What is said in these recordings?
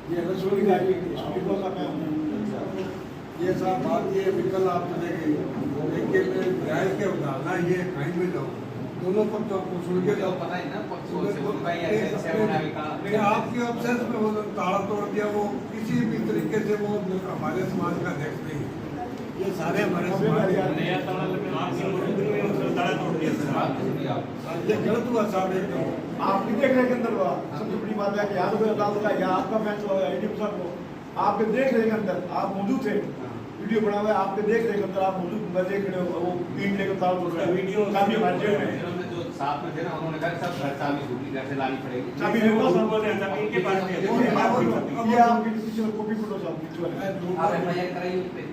ये रसोई गाड़ी स्पीकर का मैं हूँ। ये साहब बात ये विकल आप चले गए, लेकिन जायज के उतारना ये फाइन में जाओ, दोनों को तो आपको सुन के जाओ। पता है ना आपकी ऑब्सेस में वो ताला तोड़ दिया, वो किसी भी तरीके से वो हमारे समाज का अध्यक्ष नहीं है। ये सारे हमारे समाज नया ताला ताला तोड़ दिया सर। ये गलत हुआ साहब एकदम। आप भी देख रहे के अंदर हुआ, सबसे बड़ी बात है कि यहाँ तो अदालत का या आपका फैसला हुआ एडीएम साहब को आपके देख रहे के अंदर आप मौजूद थे, वीडियो बना हुआ है, आपके देख रहे के अंदर आप मौजूद देख रहे हो, वो पीट लेकर ताला तोड़ रहा है। वीडियो काफी हमारे जेल में जो साथ में थे ना, उन्होंने कहा सब घर चाबी दूसरी घर से लानी पड़ेगी। चाबी वो सब बोल रहे हैं चाबी इनके पास है। ये आपकी पीछे कॉपी फोटो साहब पीछे वाले आप एफआईआर कराइए उस पे,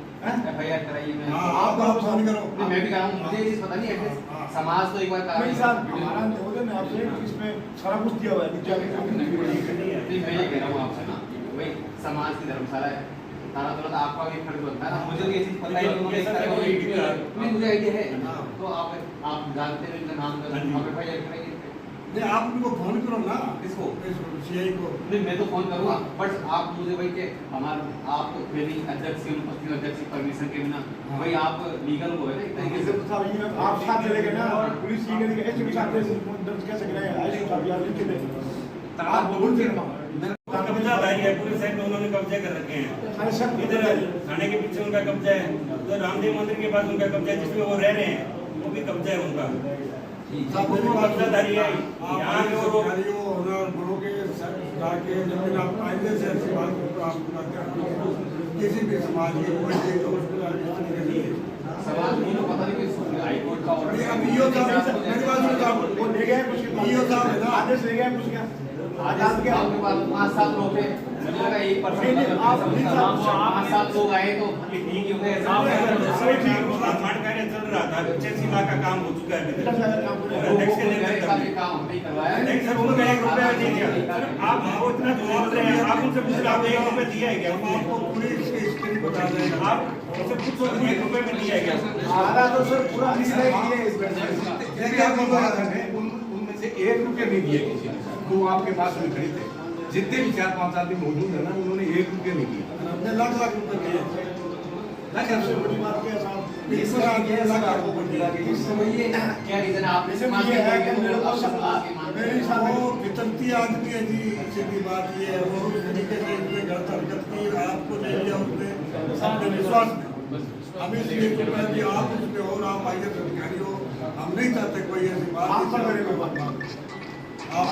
एफआईआर कराइए। मैं आप फोन करो, मैं भी करा हूँ, मुझे ये पता नहीं एड्रेस समाज तो एक बार करा नहीं साहब हमारा निवेदन है आपसे, इसमें सारा कुछ दिया हुआ है नीचे नहीं, मैं ये कह रहा हूँ आपसे ना, भाई समाज की धर्मशाला है, ताला तोड़ा आपका भी फर्ज बनता है ना। मुझे तो ये चीज पता है कि उन्होंने इस तरह का नहीं, मुझे आइडिया है। तो आप जानते हैं इनका नाम आप एफआईआर कराइए। नहीं आप उनको फोन करो ना, किसको? सीआई को। नहीं, मैं तो फोन करूंगा, बट आप मुझे भाई के हमारे आप मेरी अध्यक्ष की अनुपस्थिति अध्यक्ष की परमिशन के बिना भाई आप लीगल हो है ना एक तरीके से। आप साथ चले गए ना, पुलिस ये करेगी ऐसे भी साथ दर्ज कैसे कराएंगे ऐसे साहब यार लिख के दे आप बोल के कब्जा भाई है, पूरे साइड में उन्होंने कब्जा कर रखे हैं। अरे सर इधर थाने के पीछे उनका कब्जा है, तो रामदेव मंदिर के पास उनका कब्जा है, जिसमें वो रह रहे हैं वो भी कब्जा है उनका। सब कब्जादारी है यहाँ पे। और बड़ों के जाके जमीन आप कायदे से ऐसी बात को आप किसी भी समाज की कोई भी समाज को तो पता नहीं कि हाई कोर्ट का ऑर्डर अब ईओ साहब मेरी बात सुनो साहब, वो ले गए कुछ ईओ साहब है ना, आदेश ले गए कुछ क्या आदेश के आपके पास 5-7 लोग थे, मुझे लगा एक पर्सन आप 5-7 लोग आए तो ठीक ही होंगे। निर्माण कार्य चल रहा था, 85 लाख का काम हो चुका है। अध्यक्ष के नेतृत्व में काम नहीं करवाया। नहीं सर, उन्होंने 1 रुपया नहीं दिया। आप वो इतना जो बोल रहे हैं, आप उनसे पूछ रहे, आपने 1 रुपया दिया है क्या? आपको पूरी इसकी हिस्ट्री बता दें। आप उनसे पूछो कि 1 रुपया में दिया है क्या? आधा तो सर पूरा मिसलाइक किया है इस बार उनमें से 1 रुपया नहीं दिया किसी ने, तो आपके पास में खड़े थे। जितने भी 4-5 आदमी मौजूद है ना, उन्होंने 1 रुपया नहीं दिया। हमने लाख रुपए दिए। सबसे बड़ी बात क्या है साहब इस तरह के लाख आपको बन दिया कि इस समय ये क्या रीजन है आपने समाज ये है कि मेरे को मेरे हिसाब में वो वितरती आदमी है जी। सीधी बात ये है, वो उस तरीके से इसमें गलत हरकत की, आपको ले लिया उसने अपने विश्वास में। हम इसलिए तो कह कि आप उसमें और आप आइए अधिकारी हो, हम नहीं चाहते कोई ऐसी बात। आप पर मेरे को बात आप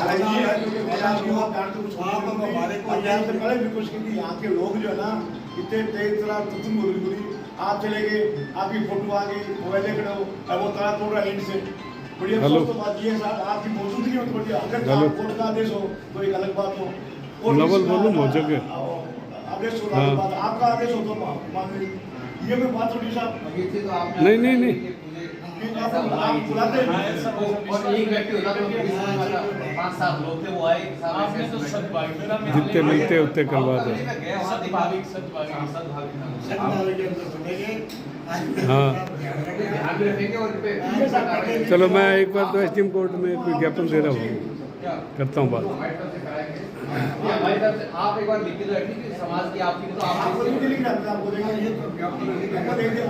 हमारे को यहाँ से पहले भी कुछ की यहाँ के लोग जो है ना इतने तेज तरह तुम बुरी आप चले गए, आपकी फोटो आ गई, मोबाइल खड़े हो, अब वो ताला तोड़ रहा है से। बड़ी अफसोस तो बात ये है साहब, आपकी मौजूदगी में थोड़ी अगर कोर्ट का आदेश हो तो एक अलग बात हो। नवल बोलूं मौजूद है आदेश हो बात, आपका आदेश हो तो मान लीजिए ये कोई बात थोड़ी साहब नहीं आप बुलाते हैं और एक व्यक्ति होता तो 5-7 लोग थे, वो आए आपने तो सद्भावना में जितने मिलते उतने करवा दो। सद्भाविक हाँ ध्यान रखेंगे और चलो मैं एक बार तो एसडीएम कोर्ट में कोई ज्ञापन दे रहा हूँ, करता हूँ बात। हमारी तरफ से आप एक बार लिख के रखिए कि समाज की आपकी तो आपको आप नहीं लिखना आपको देंगे ये तो आपको दे दिया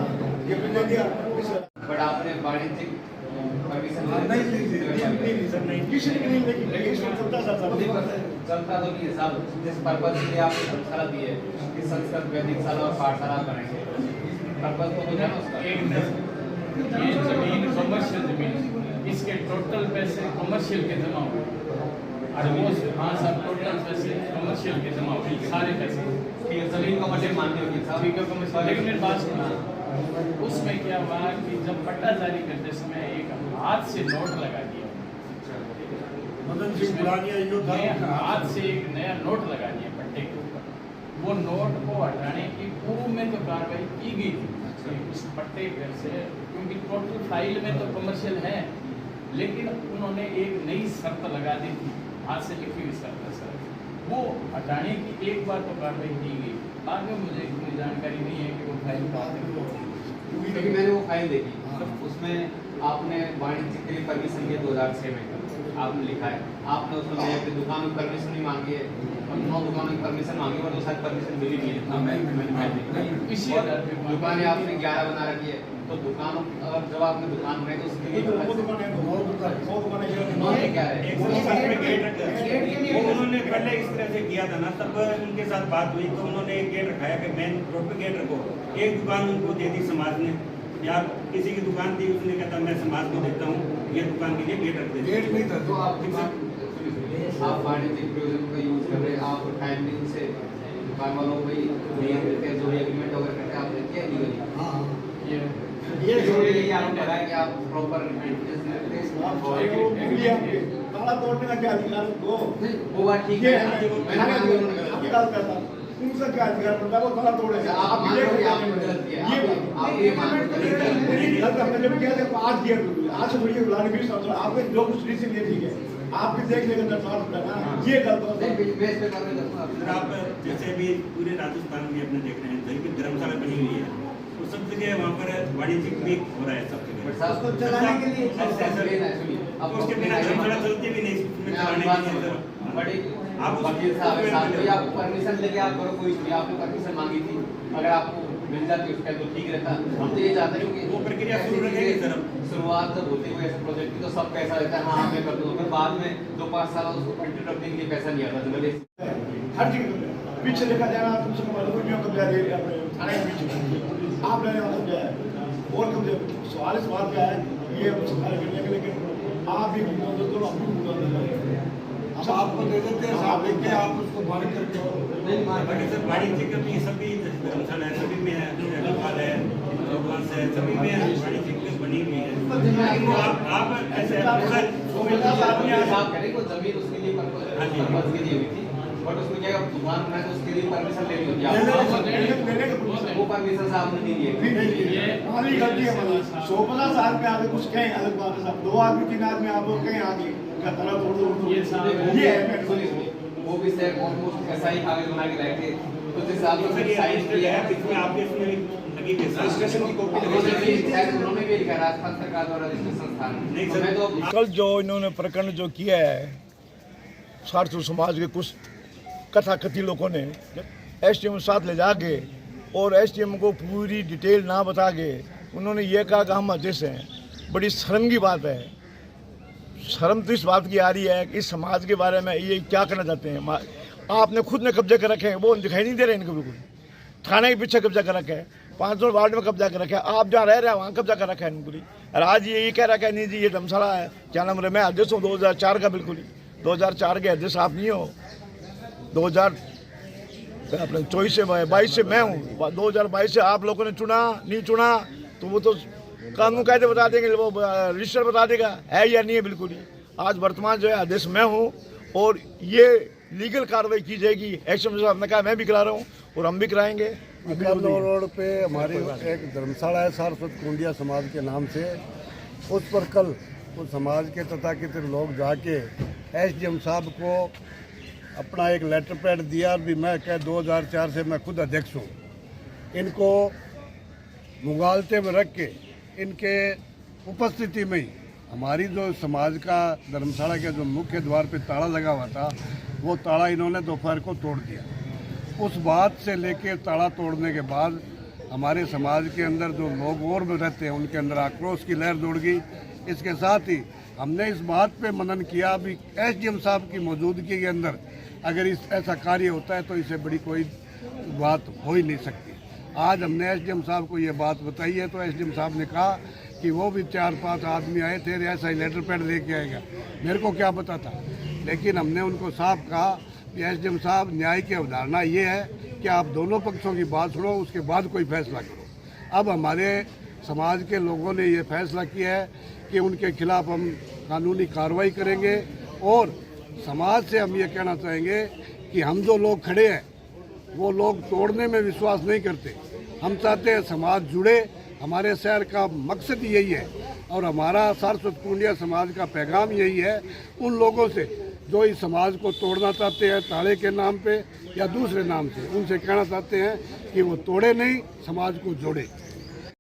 ये भी दे दिया बट आपने वाणिज्यिक परमिशन नहीं सर नहीं किसी ने नहीं लेकिन इसमें चलता सर चलता तो नहीं है साहब। जिस पर्पज के लिए आपने धर्मशाला दी है कि संस्कृत वैदिकशाला और पाठशाला बनाएंगे, पर्पज तो है ना उसका। ये जमीन कमर्शियल जमीन, इसके टोटल पैसे कमर्शियल के जमा हुए। हाँ सर, टोटल पैसे कमर्शियल के जमा हुए, सारे पैसे जमीन कमर्शियल मानते हो साहब? ठीक है कमर्शियल। लेकिन मेरी बात सुना, उसमें क्या हुआ कि जब पट्टा जारी करते समय एक हाथ से नोट लगा दिया, मदन सिंह बुलानिया यो था, हाथ से एक नया नोट लगा दिया पट्टे के ऊपर। वो नोट को हटाने की पूर्व में तो कार्रवाई की गई थी उस पट्टे पर से, क्योंकि टोटल फाइल में तो कमर्शियल है, लेकिन उन्होंने एक नई शर्त लगा दी थी, हाथ से लिखी हुई शर्त है सर, वो हटाने की एक बार तो कार्रवाई की गई। आगे मुझे इतनी जानकारी नहीं है कि वो फाइल कहाँ तक क्योंकि मैंने वो फाइल देखी, उसमें आपने वाणिज्य के लिए परमिशन लिया 2006 में, आपने लिखा है, आपने उसमें अपनी दुकान में परमिशन नहीं मांगी है, और 9 दुकानों की परमिशन मांगी और तो शायद परमिशन मिली नहीं है। इसी आधार पे दुकानें आपने 11 बना रखी है, तो दुकानों अगर जब आपने दुकान बनाई तो उसके लिए क्या है? एक सौ सात में गेट रखा है। वो उन्होंने पहले इस तरह से किया था ना, तब उनके साथ बात हुई तो उन्होंने एक गेट रखाया कि मेन रोड पे गेट रखो। एक दुकान उनको दे दी समाज ने, या किसी की दुकान थी उसने कहता मैं समाज को देता हूँ, ये दुकान के लिए गेट रख देते। गेट नहीं था तो आप वाणिज्यिक प्रयोजन का यूज कर रहे हैं, आप टाइमली उनसे दुकान वालों को भाई नियम देते हैं, जो भी एग्रीमेंट वगैरह करते हैं, आपने किया लीगली। हाँ ये जो आप बताया कि आप प्रॉपर ताला तोड़ने का क्या अधिकार दो? वो बात ठीक ये है, आपकी बात करता हूं। उनका क्या अधिकार बनता है? वो ताला तोड़ेगा। आप मान लो कि आपने गलत किया, आप ये मान गलत हमने जब किया था आज किया, आज से थोड़ी बुलाने भी समझ आपने जो कुछ रीजन ये ठीक है, आपके देखने का दरबार होता है ना, ये गलत है। बेस पे करने लगता अगर आप जैसे भी पूरे राजस्थान में अपने देख रहे हैं, जहीं भी धर्मशाला बनी हुई है, तो सब जगह वहाँ पर वाणिज्यिक भी हो रहा है सब जगह। उसको चलाने के लिए अब उसके बिना धर्मशाला चलती भी नहीं, उसमें चलाने के लिए आप वकील साहब आप परमिशन लेके आप करो, कोई नहीं, आपने परमिशन मांगी थी, अगर आपको मिल जाती उसका तो ठीक रहता। हम तो ये चाहते हैं कि वो प्रक्रिया शुरू रखेगी सर। शुरुआत जब होती हुई ऐसे प्रोजेक्ट की तो सब पैसा रहता है, हाँ मैं कर दूँगा, फिर बाद में 2-5 साल उसको प्रिंटेड रखने के लिए पैसा नहीं आता जनरली। हर चीज पीछे देखा जाना, तुमसे मालूम कब्जा ले लिया थाने के पीछे, आप लेने वाला कब्जा है और कब्जा। सवाल इस बात का है ये सरकार करने के, लेकिन आप भी तो हम भी अब आपको दे देते हैं साहब, लेके आप उसको मालिक करके सर वाणिज्यिक भी सभी धर्मशाला है, सभी में है, अग्रवाल है, लोकवास है, सभी में वाणिज्यिक बनी हुई है। आप ऐसे आप करें वो जमीन उसके लिए पर्पस के लिए हुई थी, बट उसमें क्या दुकान बनाए तो उसके लिए परमिशन लेनी होती है, वो परमिशन साहब ने नहीं दिए। हमारी गलती है, मतलब 150 साल में आगे कुछ कहें अलग बात है साहब, 2 आदमी 3 आदमी आप लोग कहीं आगे का तरह तोड़ दो, ये है वो भी सर ऑलमोस्ट ऐसा ही कागज बना के लाए थे, तो जिस हिसाब से साइन किया है इसमें आपके इसमें लगी रजिस्ट्रेशन की कॉपी उन्होंने भी लिखा राजस्थान सरकार द्वारा रजिस्ट्रेशन संस्थान नहीं मैं तो कल जो इन्होंने प्रकरण जो किया है, सारथू समाज के कुछ कथाकथित लोगों ने एसडीएम साथ ले जाके और एसडीएम को पूरी डिटेल ना बता के उन्होंने ये कहा कि हम अध्यक्ष हैं। बड़ी शर्म की बात है। शर्म तो इस बात की आ रही है कि इस समाज के बारे में ये क्या करना चाहते हैं। आपने खुद ने कब्जे कर रखे हैं, वो दिखाई नहीं दे रहे इनको बिल्कुल। थाने के पीछे कब्जा कर रखा है, 500 वार्ड में कब्जा कर रखा है, आप जहाँ रह रहे हैं वहाँ कब्जा कर रखा है इनको। और आज ये कह रहा है नहीं जी ये धर्मशाला है, क्या नाम है, मैं अध्यक्ष हूँ 2004 का, बिल्कुल 2004 के अध्यक्ष आप नहीं हो। 2024 से 22 से मैं हूँ, 2022 से आप लोगों ने चुना नहीं चुना तो वो तो कानून कायदे बता देंगे, वो रजिस्टर बता देगा है या नहीं है। बिल्कुल ही आज वर्तमान जो है अध्यक्ष मैं हूँ और ये लीगल कार्रवाई की जाएगी। एक्शन साहब ने कहा मैं भी करा रहा हूँ और हम भी कराएंगे। विक्रमनगर रोड पे हमारी एक धर्मशाला है सारस्वत कुंडिया समाज के नाम से, उस पर कल उस समाज के तथाकथित लोग जाके एसडीएम साहब को अपना एक लेटर पैड दिया। भी मैं क्या 2004 से मैं खुद अध्यक्ष हूँ। इनको मुगालते में रख के इनके उपस्थिति में ही हमारी जो समाज का धर्मशाला के जो मुख्य द्वार पे ताला लगा हुआ था वो ताला इन्होंने दोपहर को तोड़ दिया। उस बात से लेके ताला तोड़ने के बाद हमारे समाज के अंदर जो लोग और भी रहते हैं उनके अंदर आक्रोश की लहर दौड़ गई। इसके साथ ही हमने इस बात पे मनन किया भी एसडीएम साहब की मौजूदगी के अंदर अगर ऐसा कार्य होता है तो इससे बड़ी कोई बात हो ही नहीं सकती। आज हमने एसडीएम साहब को ये बात बताई है तो एसडीएम साहब ने कहा कि वो भी 4-5 आदमी आए थे, ऐसा ही लेटर पैड लेके आएगा। मेरे को क्या पता था, लेकिन हमने उनको साफ कहा कि एसडीएम साहब न्याय की अवधारणा ये है कि आप दोनों पक्षों की बात सुनो, उसके बाद कोई फैसला करो। अब हमारे समाज के लोगों ने ये फैसला किया है कि उनके खिलाफ हम कानूनी कार्रवाई करेंगे और समाज से हम ये कहना चाहेंगे कि हम जो लोग खड़े हैं वो लोग तोड़ने में विश्वास नहीं करते। हम चाहते हैं समाज जुड़े। हमारे शहर का मकसद यही है और हमारा सारस्वत कुंडिया समाज का पैगाम यही है उन लोगों से जो इस समाज को तोड़ना चाहते हैं ताले के नाम पे या दूसरे नाम से, उनसे कहना चाहते हैं कि वो तोड़े नहीं, समाज को जोड़े।